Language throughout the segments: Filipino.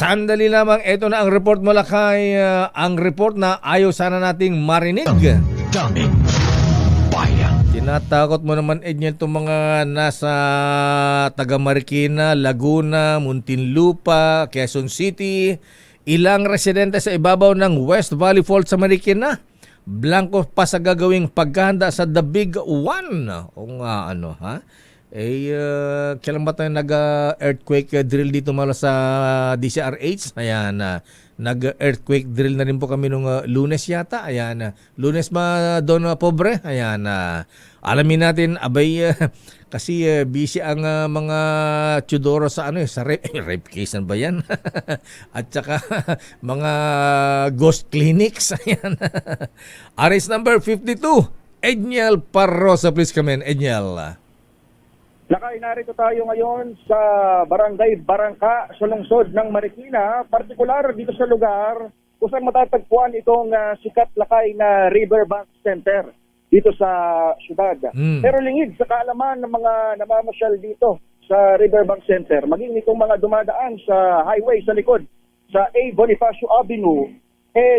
Sandali lamang, ito na ang report mula kay ang report na ayaw sana nating marinig. Daming bayan. Tinatakot mo naman, Edniel, itong mga nasa taga Marikina, Laguna, Muntinlupa, Quezon City. Ilang residente sa ibabaw ng West Valley Fault sa Marikina. Blanco pa sa gagawing paghahanda sa The Big One. O nga ano, ha? Kailan ba tayo nag-earthquake drill dito mula sa DCRH? Ayan, nag-earthquake drill na rin po kami nung Lunes yata. Ayan, Lunes ba doon pobre? Ayan, alamin natin, abay, kasi busy ang mga Tudoro sa sa rape case ba yan? At saka mga ghost clinics. Ayan. Arrest number 52, Edniel Parrosa. Please come in, Edniel. Lakay, narito tayo ngayon sa Barangay Barangka sa lungsod ng Marikina, partikular dito sa lugar kung saan matatagpuan itong sikat lakay na Riverbank Center dito sa syudad. Pero lingid sa kaalaman ng mga namamasyal dito sa Riverbank Center, maging itong mga dumadaan sa highway sa likod sa A. Bonifacio Avenue,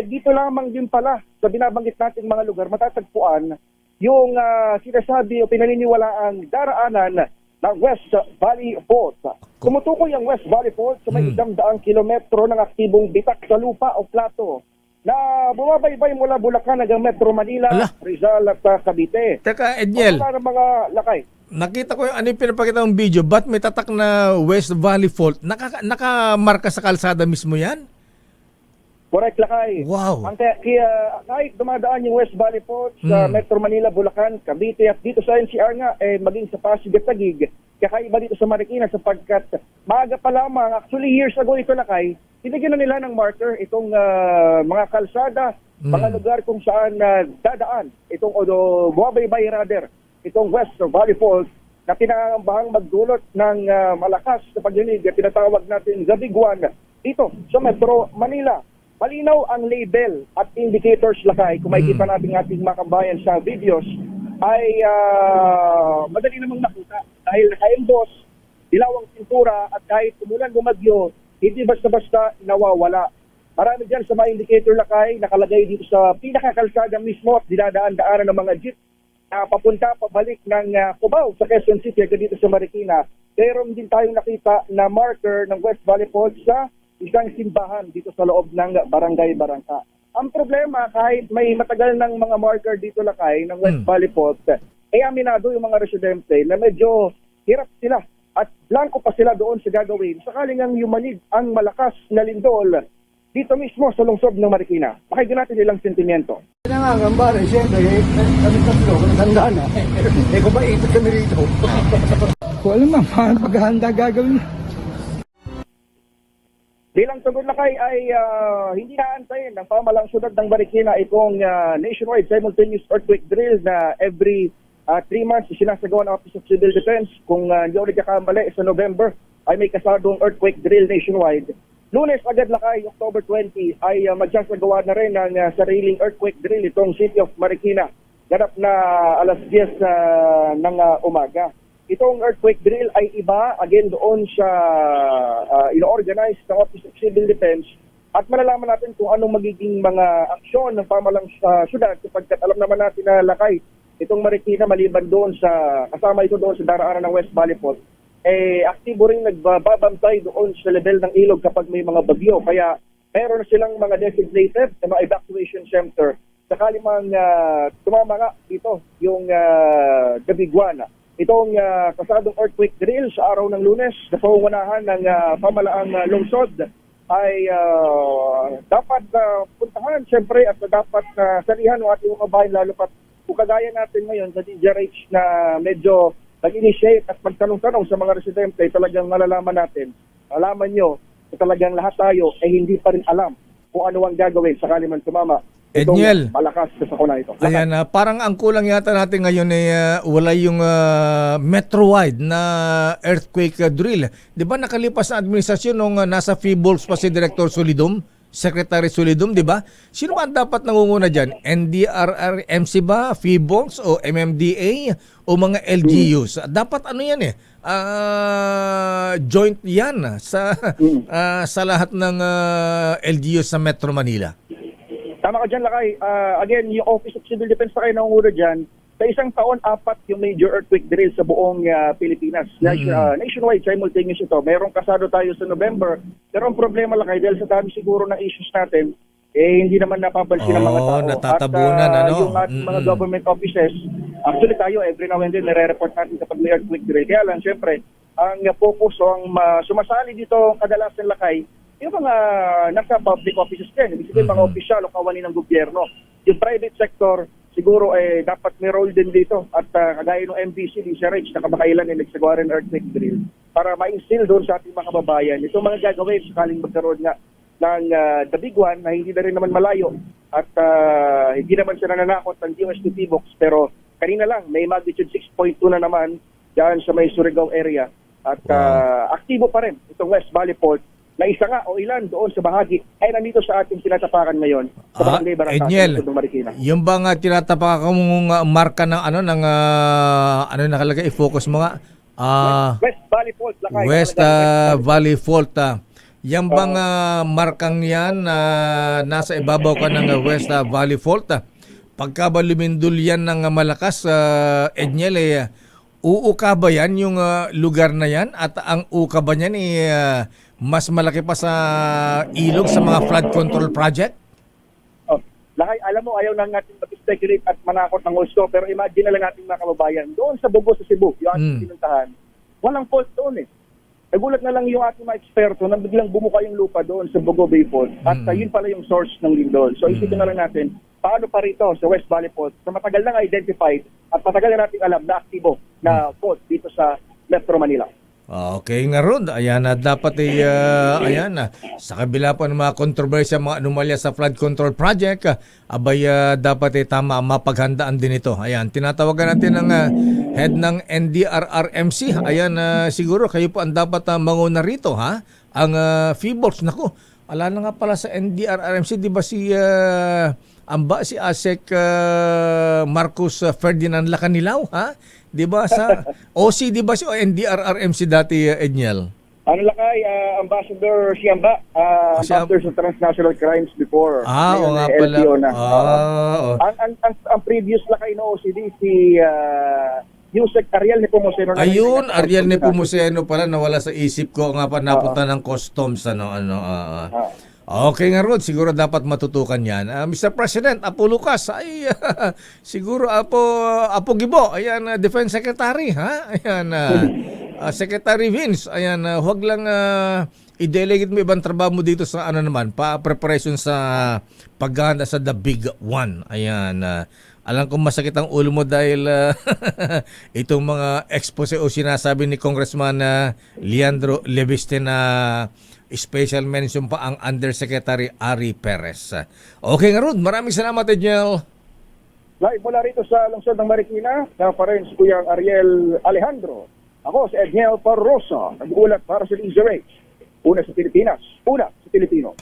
dito lamang din pala sa binabanggit nating mga lugar matatagpuan yung sinasabi o pinaniniwalaang daraanan ng West Valley Fault. Tumutukoy ang West Valley Fault sa may 100 kilometro ng aktibong bitak sa lupa o plato na bumabaybay mula Bulacan hanggang Metro Manila, Rizal at Cavite. Teka, Edniel, ng mga lakay. nakita ko yung ano yung pinapakita ng video. Ba't may tatak na West Valley Fault? Nakamarka sa kalsada mismo yan? Correct, lakay. Wow. Kaya kahit dumadaan yung West Valley Fault sa Metro Manila, Bulacan, Cavite at dito sa NCR nga, maging sa Pasig at Taguig, kakaiba dito sa Marikina sapagkat maaga pa lamang, actually years ago ito, lakay, tinigyan na nila ng marker itong mga kalsada, mga lugar kung saan dadaan itong bumabaybay rather, itong West Valley Fault na pinangambahang magdulot ng malakas na pagdinig, tinatawag natin The Big One dito sa Metro Manila. Malinaw ang label at indicators, lakay. Kung makikita natin ating mga kabayan sa videos, ay madali namang nakita. Dahil naka-emboss, dilawang pintura, at kahit umulan bumagyo, hindi basta-basta nawawala. Marami dyan sa mga indicator, lakay, nakalagay dito sa pinakakalsada mismo at dinadaan-daanan ng mga jeep na papunta, pabalik ng Cubao sa Quezon City, dito sa Marikina. Meron din tayong nakita na marker ng West Valley Fault sa isang simbahan dito sa loob ng Barangay Barangka. Ang problema, kahit may matagal ng mga marker dito, lakay, ng West Valley Fault, aminado yung mga residente na medyo hirap sila at blanco pa sila doon sa gagawin sakaling ang yumanig ang malakas na lindol dito mismo sa lungsod ng Marikina. Pakinggan natin ilang sentimiento. Nangangamba rin, siyempre, kami tatlo, tandaan na. Kung ba ikot kami rito? Kung alam mo, paghahanda gagawin. Bilang tugon, lakay, ay hindi naantayin ng pamalang syudad ng Marikina itong nationwide simultaneous earthquake drill na every 3 months sinasagawa ng Office of Civil Defense. Kung hindi ako nagkakamali, sa November ay may kasadong earthquake drill nationwide. Lunes agad, lakay, October 20, ay magsasagawa na rin ng sariling earthquake drill itong City of Marikina. Ganap na alas 10 ng umaga. Itong earthquake drill ay iba, again, doon sa ino-organize ng Office of Civil Defense at malalaman natin kung anong magiging mga aksyon ng pamalang syudad sapagkat alam naman natin na, lakay, itong Marikina maliban doon sa, kasama ito doon sa daraanan ng West Valley Fault, aktibo rin nagbabantay doon sa level ng ilog kapag may mga bagyo. Kaya meron silang mga designated na mga evacuation center sakali mang tumama nga dito yung The Big One. Itong kasadong earthquake drill sa araw ng Lunes na pangungunahan ng pamalaang lungsod ay dapat puntahan siyempre at dapat salihan ng ating mga bayan, lalo pat kung kagaya natin ngayon sa DZRH na medyo nag-initiate at magtanong-tanong sa mga residente, talagang malalaman natin, alaman nyo na talagang lahat tayo ay hindi pa rin alam kung ano ang gagawin sakali man tumama Edniel, malakas sa sakuna ito. Ayan, parang ang kulang yata natin ngayon ay wala yung metro-wide na earthquake drill. Di ba nakalipas na administrasyon nung nasa Feebles pa si Director Solidum? Secretary Solidum, di ba? Sino ba ang dapat nangunguna dyan? NDRRMC ba? FIBONS o MMDA o mga LGUs? Dapat ano yan eh? Joint yan sa lahat ng LGUs sa Metro Manila. Tama ka dyan, Lakay. Again, yung Office of Civil Defense na kayo nangunguna dyan, sa isang taon, 4 yung major earthquake drill sa buong Pilipinas. Nationwide, simultaneous ito. Merong kasado tayo sa November. Pero ang problema, Lakay, dahil sa dami siguro ng issues natin, hindi naman napapansin ng mga tao. Natatabunan, At yung ating mga government offices, actually tayo, every now and then, nare-report natin kapag may earthquake drill. Kaya lang, syempre, ang focus o ang sumasali dito kadalasan, Lakay, yung mga nasa public offices din, ibig sabihin mga opisyal o kawani ng gobyerno. Yung private sector, siguro dapat may role din dito. At kagaya ng MBC, DCRH, na kamakailan nagsagawa rin earthquake drill para ma-instill doon sa ating mga kababayan. Itong mga gagawin sakaling magkaroon nga ng the big one na hindi na rin naman malayo at hindi naman siya nananakot ng DOST box. Pero kanina lang, may magnitude 6.2 na naman dyan sa may Surigao area. At aktibo pa rin itong West Valley Fault na isa nga o ilan doon sa bahagi ay nandito sa ating tinatapakan ngayon sa Barangay Barangay Edniel, sa Marikina. yung bang tinatapakan mong marka ng ano nakalagay, i-focus mo nga? West Valley Fault, Lakay. West Valley Fault. Yan bang markang yan nasa ibabaw ka ng West Valley Fault? Pagka ba lumindol yan ng malakas, Edniel, uuka ba yan yung lugar na yan? At ang uka ba niyan mas malaki pa sa ilog sa mga flood control project? Lakay, alam mo, ayaw lang natin mag-speculate at manakot ng gusto, pero imagine na lang natin mga kababayan, doon sa Bugo sa Cebu, yung ating pinuntahan, walang fault doon eh. Nagulat na lang yung ating mga eksperto nang biglang bumuka yung lupa doon sa Bugo Bay Fault at yun pala yung source ng lindol. So isipin na lang natin, paano pa rito sa West Valley Fault, sa matagal nang identified at matagal na natin alam na aktibo na fault dito sa Metro Manila. Okay nga ron. Ayan na, dapat ayan na. Sa kabila pa ng mga kontrobersya, mga anomalya sa flood control project, abay dapat tama mapaghandaan din ito. Ayan, tinatawagan natin ng head ng NDRRMC. Ayan, siguro kayo po ang dapat manguna rito, ha? Ang FIBOLS, naku, ala na nga pala sa NDRRMC, di ba si ASEC Marcos Ferdinand Lacanilaw, ha? 'Di ba sa OC, 'di ba si NDRRMC dati, Edniel? Ano Lakay, Ambassador Siamba, Ambassador sa Transnational Crimes before. Oo nga pala. LTO na. Ang previous Lakay na OCD si Yusek Ariel Nepomuceno. Ayun, Ariel Nepomuceno pala, nawala sa isip ko nga pa, napunta ng customs Okay nga Rod, siguro dapat matutukan yan. Mr. President, Apo Lucas, ay siguro Apo Gibo, ayan, Defense Secretary, ha? Ayan, Secretary Vince, ayan, huwag lang i-delegate mo ibang trabaho mo dito sa naman, preparation sa paghahanda sa the big one. Ayan, alam kong masakit ang ulo mo dahil itong mga expose o sinasabi ni Congressman Leandro Leviste na special mention pa ang Undersecretary Ari Perez. Okay nga Rod, maraming salamat, Edniel. Live mula rito sa lungsod ng Marikina, na pa rin si Kuyang Ariel Alejandro. Ako si Edniel Parrosa, nag-uulat para sa DZRH. Una sa Pilipinas, una sa Pilipino.